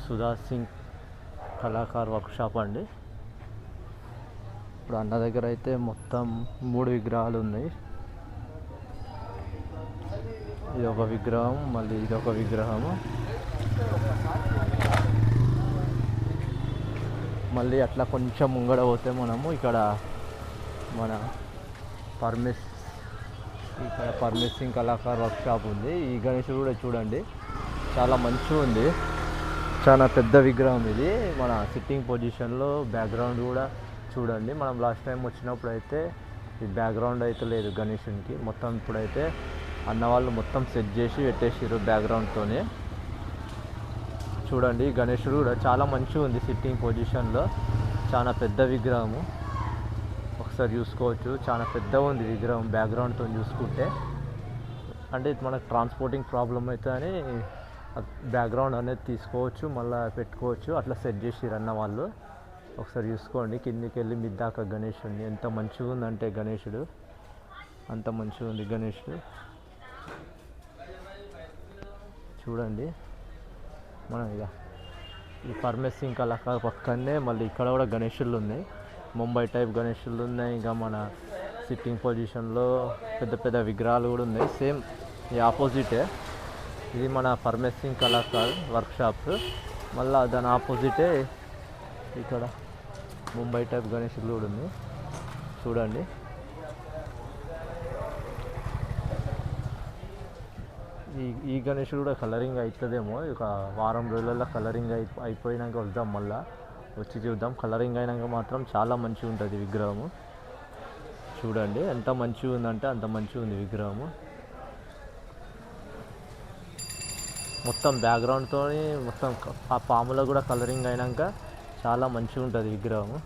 Sudha Singh Kalakar workshop అండి. ఇప్పుడు అన్న దగ్గర అయితే మొత్తం 3 విగ్రహాలు ఉన్నాయి. ఇది ఒక విగ్రహం, మళ్ళీ ఇదొక విగ్రహము, మళ్ళీ అట్లా కొంచెం ముంగడ పోతే మనము ఇక్కడ మన పరమేశ్ సింగ్ కళాకార్ వర్క్షాప్ ఉంది. ఈ గణేశుడు కూడా చూడండి, చాలా మంచిగా ఉంది. చాలా పెద్ద విగ్రహం ఇది. మన సిట్టింగ్ పొజిషన్లో బ్యాక్గ్రౌండ్ కూడా చూడండి. మనం లాస్ట్ టైం వచ్చినప్పుడు అయితే ఈ బ్యాక్గ్రౌండ్ అయితే లేదు గణేశునికి. మొత్తం ఇప్పుడైతే అన్నవాళ్ళు మొత్తం సెట్ చేసి పెట్టేసారు బ్యాక్గ్రౌండ్తోనే. చూడండి, గణేశుడు కూడా చాలా మంచిగా ఉంది సిట్టింగ్ పొజిషన్లో. చాలా పెద్ద విగ్రహము, ఒకసారి చూసుకోవచ్చు. చాలా పెద్దగా ఉంది విగ్రహం బ్యాక్గ్రౌండ్తో చూసుకుంటే. అంటే మనకు ట్రాన్స్పోర్టింగ్ ప్రాబ్లం అయితే అని బ్యాక్గ్రౌండ్ అనేది తీసుకోవచ్చు, మళ్ళీ పెట్టుకోవచ్చు. అట్లా సెట్ చేసిర్రు అన్న వాళ్ళు. ఒకసారి చూసుకోండి, కిందికి వెళ్ళి మిద్దాక గణేశుడిని. ఎంత మంచిగా ఉందంటే గణేశుడు, అంత మంచిగా ఉంది గణేశుడు. చూడండి, మనం ఇక ఈ పరమేశ్ సింగ్ కళాకార్ పక్కనే మళ్ళీ ఇక్కడ కూడా గణేశుళ్ళు ఉన్నాయి. ముంబై టైప్ గణేశుళ్ళు ఉన్నాయి. ఇంకా మన సిట్టింగ్ పొజిషన్లో పెద్ద పెద్ద విగ్రహాలు కూడా ఉన్నాయి. సేమ్ ఈ ఆపోజిటే. ఇది మన పరమేశ్ సింగ్ కళాకార్ వర్క్షాప్. మళ్ళీ దాని ఆపోజిటే ఇక్కడ ముంబై టైప్ గణేశులు కూడా ఉంది. చూడండి, ఈ గణేశుడు కూడా కలరింగ్ అవుతుందేమో. ఒక వారం రోజులలో కలరింగ్ అయిపోయినాక వద్దాం, మళ్ళీ వచ్చి చూద్దాం. కలరింగ్ అయినాక మాత్రం చాలా మంచిగా ఉంటుంది విగ్రహము. చూడండి ఎంత మంచిగా ఉందంటే అంత మంచిగా ఉంది విగ్రహము. మొత్తం బ్యాక్గ్రౌండ్తో మొత్తం ఆ పాములో కూడా కలరింగ్ అయినాక చాలా మంచిగా ఉంటుంది విగ్రహము.